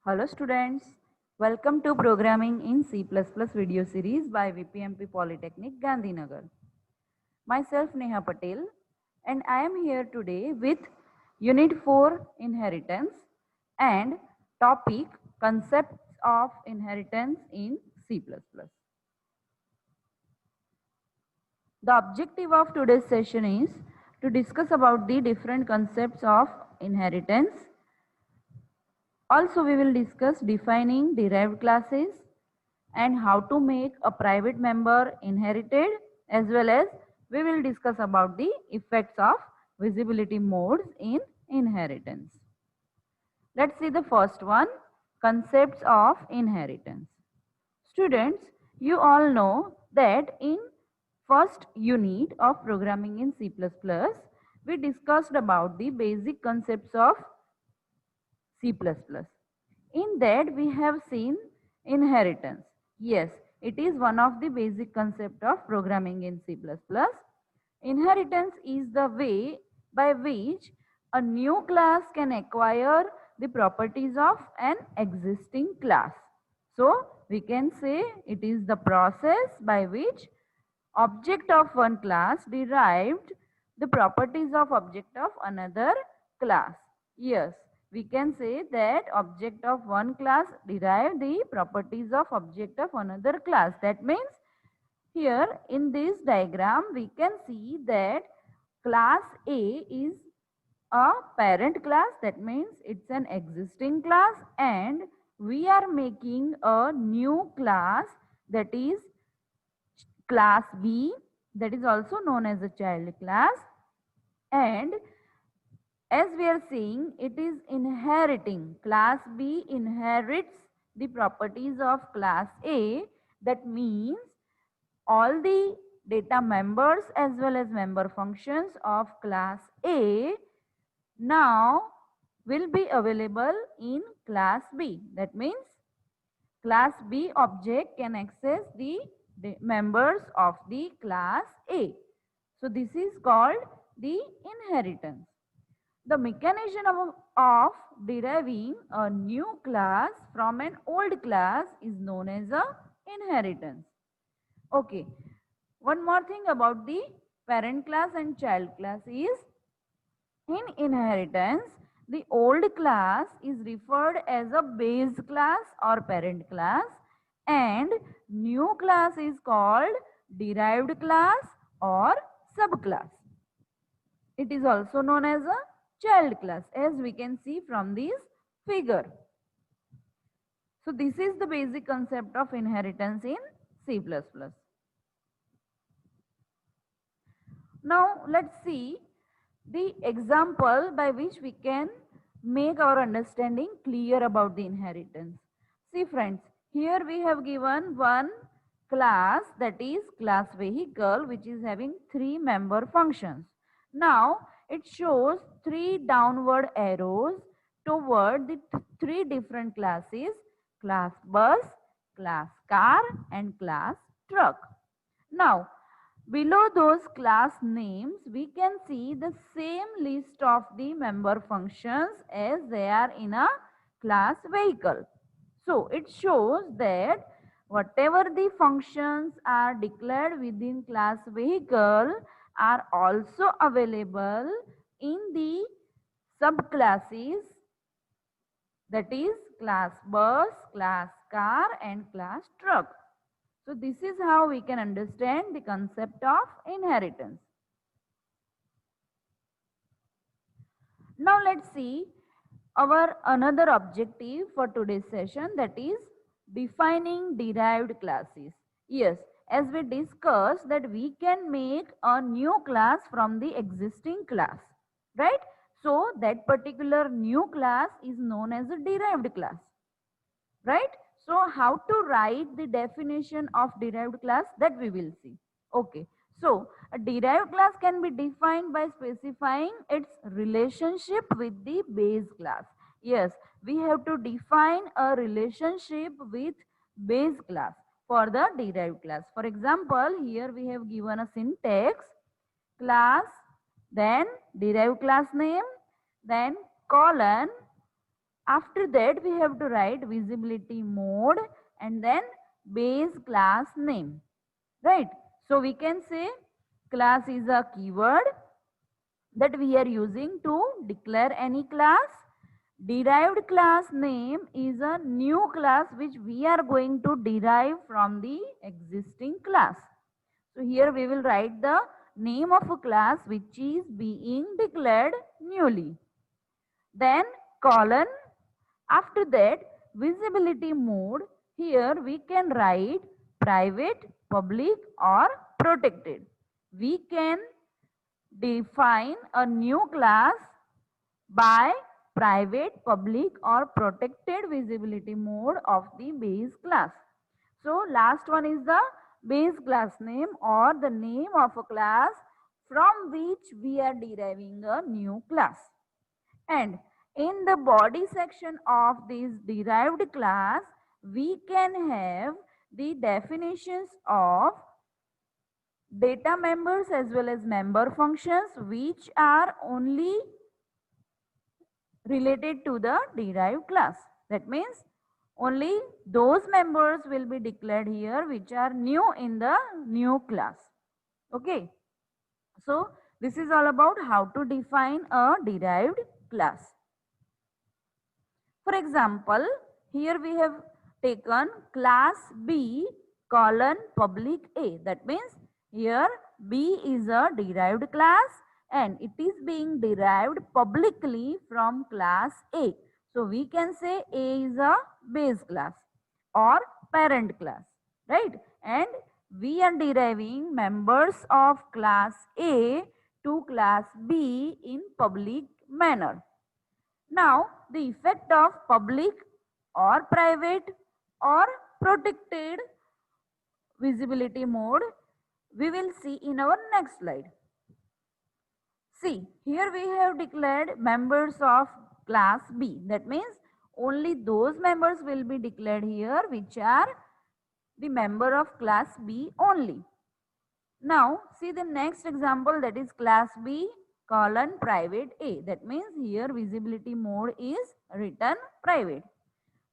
Hello students, welcome to Programming in C++ video series by VPMP Polytechnic Gandhinagar. Myself Neha Patel and I am here today with Unit 4 Inheritance and topic Concepts of Inheritance in C++. The objective of today's session is to discuss about the different concepts of inheritance. Also, we will discuss defining derived classes and how to make a private member inherited, as well as we will discuss about the effects of visibility modes in inheritance. Let's see the first one, concepts of inheritance. Students, you all know that in first unit of programming in C++, we discussed about the basic concepts of C++. In that we have seen inheritance. Yes, it is one of the basic concept of programming in C++. Inheritance is the way by which a new class can acquire the properties of an existing class. So we can say it is the process by which object of one class derived the properties of object of another class. Yes, we can say that object of one class derive the properties of object of another class. That means here in this diagram we can see that class A is a parent class, that means it's an existing class, and we are making a new class, that is class B, that is also known as a child class, and as we are seeing, it is inheriting. Class B inherits the properties of class A. That means all the data members as well as member functions of class A now will be available in class B. That means class B object can access the members of the class A. So this is called the inheritance. The mechanism of deriving a new class from an old class is known as a inheritance. Okay. One more thing about the parent class and child class is, in inheritance, the old class is referred as a base class or parent class, and new class is called derived class or subclass. It is also known as a child class, as we can see from this figure. So this is the basic concept of inheritance in C++. Now let's see the example by which we can make our understanding clear about the inheritance. See friends, here we have given one class, that is class vehicle, which is having 3 member functions. Now it shows 3 downward arrows toward the 3 different classes: class bus, class car and class truck. Now below those class names, we can see the same list of the member functions as they are in a class vehicle. So it shows that whatever the functions are declared within class vehicle are also available in the subclasses, that is class bus, class car and class truck. So this is how we can understand the concept of inheritance. Now let's see our another objective for today's session, that is defining derived classes. Yes, as we discussed that we can make a new class from the existing class, right? So that particular new class is known as a derived class, right? So how to write the definition of derived class, that we will see. Okay. So a derived class can be defined by specifying its relationship with the base class. Yes, we have to define a relationship with base class for the derived class. For example, here we have given a syntax: class, then derived class name, then colon, After that, we have to write visibility mode and then base class name, right? So we can say class is a keyword that we are using to declare any class. Derived class name is a new class which we are going to derive from the existing class. So here we will write the name of a class which is being declared newly. Then colon. After that, visibility mode. Here we can write private, public or protected. We can define a new class by private, public or protected visibility mode of the base class. So last one is the base class name or the name of a class from which we are deriving a new class. And in the body section of this derived class, we can have the definitions of data members as well as member functions which are only related to the derived class. That means only those members will be declared here which are new in the new class. Okay. So this is all about how to define a derived class. For example, here we have taken class B colon public A. That means here B is a derived class and it is being derived publicly from class A. So we can say A is a base class or parent class, right? And we are deriving members of class A to class B in public manner. Now, the effect of public or private or protected visibility mode we will see in our next slide. See, here we have declared members of class B. That means only those members will be declared here which are the member of class B only. Now, see the next example, that is class B colon private A. That means here visibility mode is written private.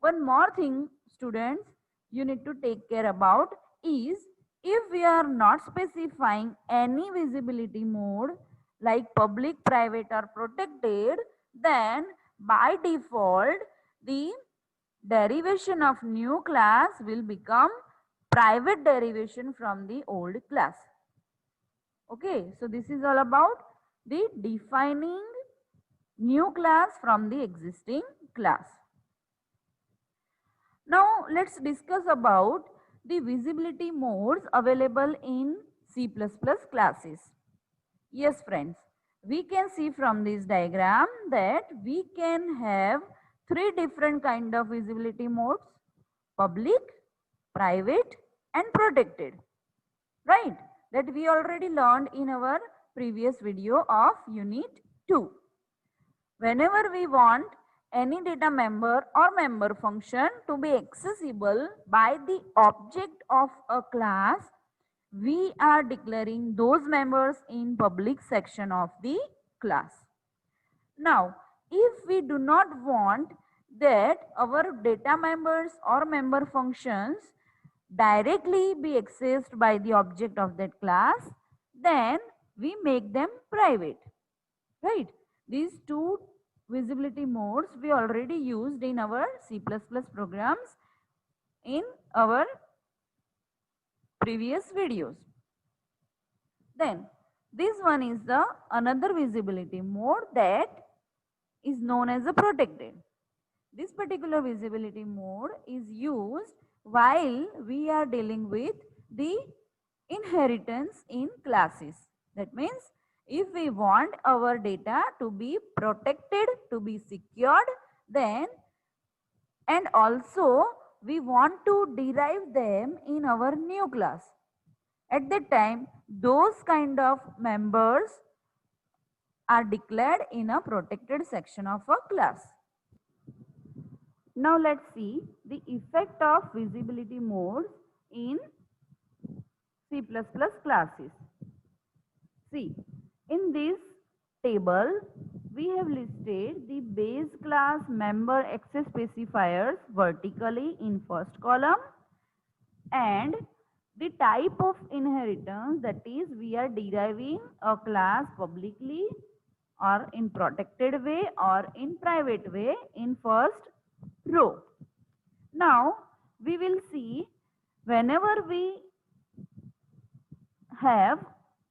One more thing, students, you need to take care about is if we are not specifying any visibility mode like public, private or protected, then by default the derivation of new class will become private derivation from the old class. Okay, so this is all about the defining new class from the existing class. Now let's discuss about the visibility modes available in C++ classes. Yes friends, we can see from this diagram that we can have three different kind of visibility modes: public, private and protected, right? That we already learned in our previous video of unit 2. Whenever we want any data member or member function to be accessible by the object of a class, we are declaring those members in public section of the class. Now, if we do not want that our data members or member functions directly be accessed by the object of that class, then we make them private, right? These two visibility modes we already used in our C++ programs in our previous videos. Then this one is the another visibility mode that is known as a protected. This particular visibility mode is used while we are dealing with the inheritance in classes. That means if we want our data to be protected, to be secured, then and also we want to derive them in our new class. At that time, those kind of members are declared in a protected section of a class. Now let's see the effect of visibility modes in C++ classes. See, in this table we have listed the base class member access specifiers vertically in first column, and the type of inheritance, that is we are deriving a class publicly or in protected way or in private way in first row. Now we will see, whenever we have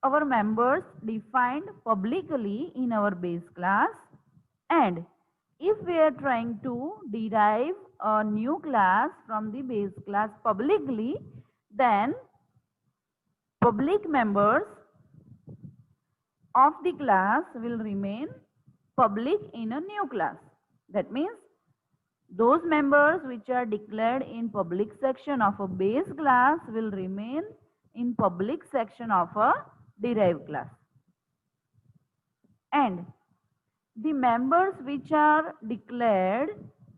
our members defined publicly in our base class, and if we are trying to derive a new class from the base class publicly, then public members of the class will remain public in a new class. That means those members which are declared in public section of a base class will remain in public section of a derived class, and the members which are declared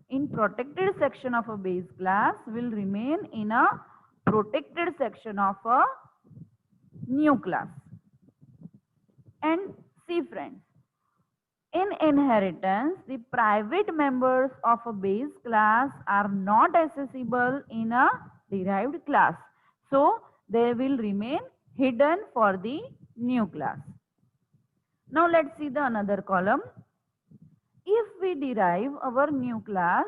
in protected section of a base class will remain in a protected section of a new class. And see friends, in inheritance, the private members of a base class are not accessible in a derived class. So they will remain hidden for the new class. Now let's see the another column. If we derive our new class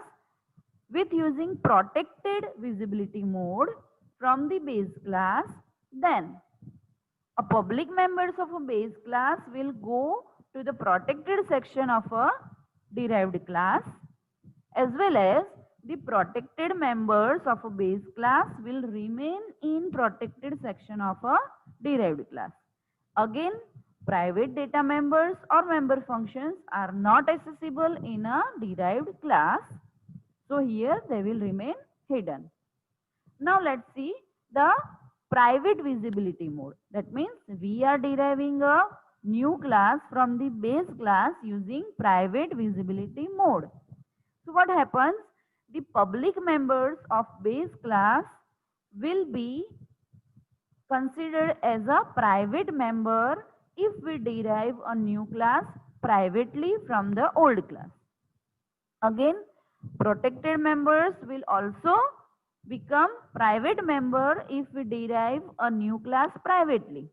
with using protected visibility mode from the base class, then a public members of a base class will go to the protected section of a derived class, as well as the protected members of a base class will remain in protected section of a derived class. Again, private data members or member functions are not accessible in a derived class. So here they will remain hidden. Now let's see the private visibility mode. That means we are deriving a new class from the base class using private visibility mode. So what happens? The public members of base class will be considered as a private member if we derive a new class privately from the old class. Again, protected members will also become private member if we derive a new class privately.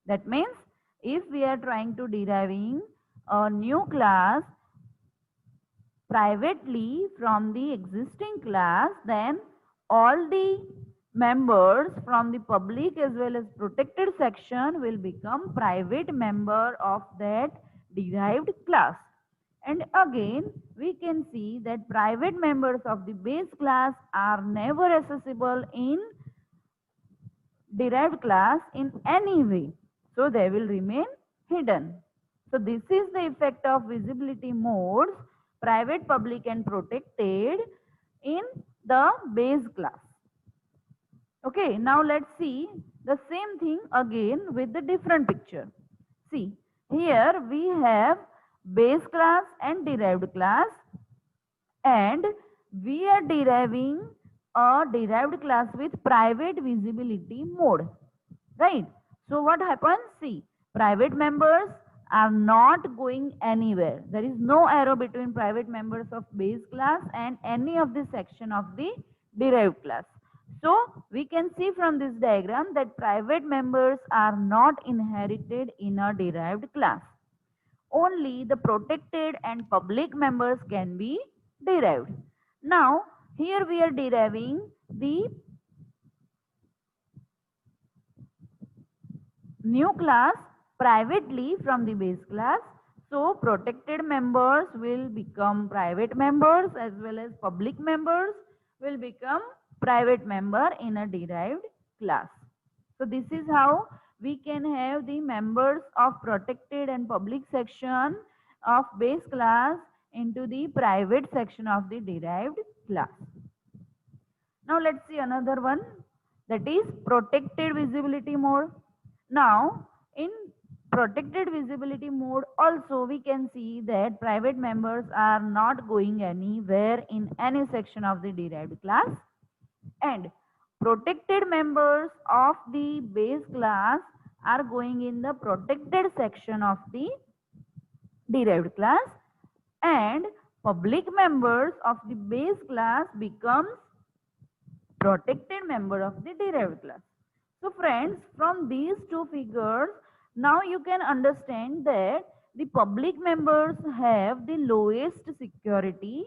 That means if we are trying to deriving a new class privately from the existing class, then all the members from the public as well as protected section will become private member of that derived class. And again, we can see that private members of the base class are never accessible in derived class in any way. So they will remain hidden. So this is the effect of visibility modes, private, public and protected in the base class. Okay, now let's see the same thing again with the different picture. See, here we have base class and derived class, and we are deriving a derived class with private visibility mode, right? So what happens? See, private members are not going anywhere. There is no arrow between private members of base class and any of the section of the derived class. So we can see from this diagram that private members are not inherited in a derived class. Only the protected and public members can be derived. Now here we are deriving the new class privately from the base class. So protected members will become private members as well as public members will become private member in a derived class. So this is how we can have the members of protected and public section of base class into the private section of the derived class. Now let's see another one, that is protected visibility mode. Now in protected visibility mode also we can see that private members are not going anywhere in any section of the derived class, and protected members of the base class are going in the protected section of the derived class, and public members of the base class becomes protected member of the derived class. So friends, from these two figures, now you can understand that the public members have the lowest security,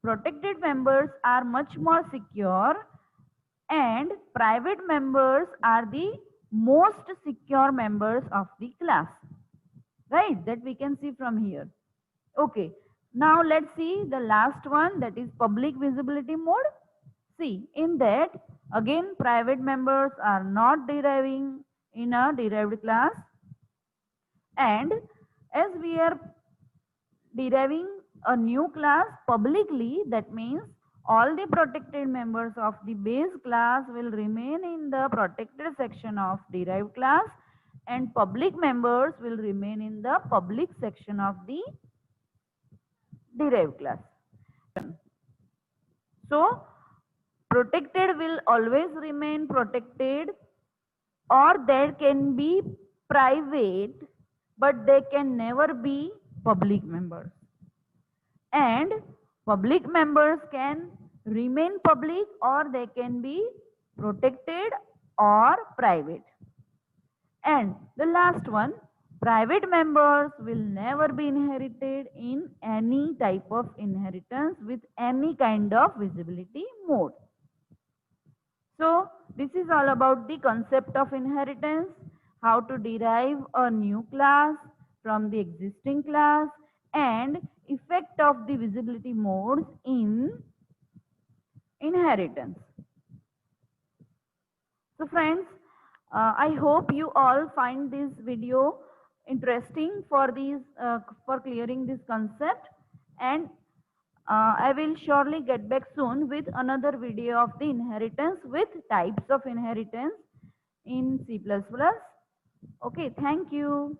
protected members are much more secure, and private members are the most secure members of the class. Right? That we can see from here. Okay. Now let's see the last one, that is public visibility mode. See, in that, again, private members are not deriving in a derived class, and as we are deriving a new class publicly, that means all the protected members of the base class will remain in the protected section of derived class, and public members will remain in the public section of the derived class. So, protected will always remain protected, or there can be private, but they can never be public members. And public members can remain public, or they can be protected or private. And the last one, private members will never be inherited in any type of inheritance with any kind of visibility mode. So this is all about the concept of inheritance, how to derive a new class from the existing class, and effect of the visibility modes in inheritance. So friends, I hope you all find this video interesting for for clearing this concept, and I will surely get back soon with another video of the inheritance with types of inheritance in C++. Okay, thank you.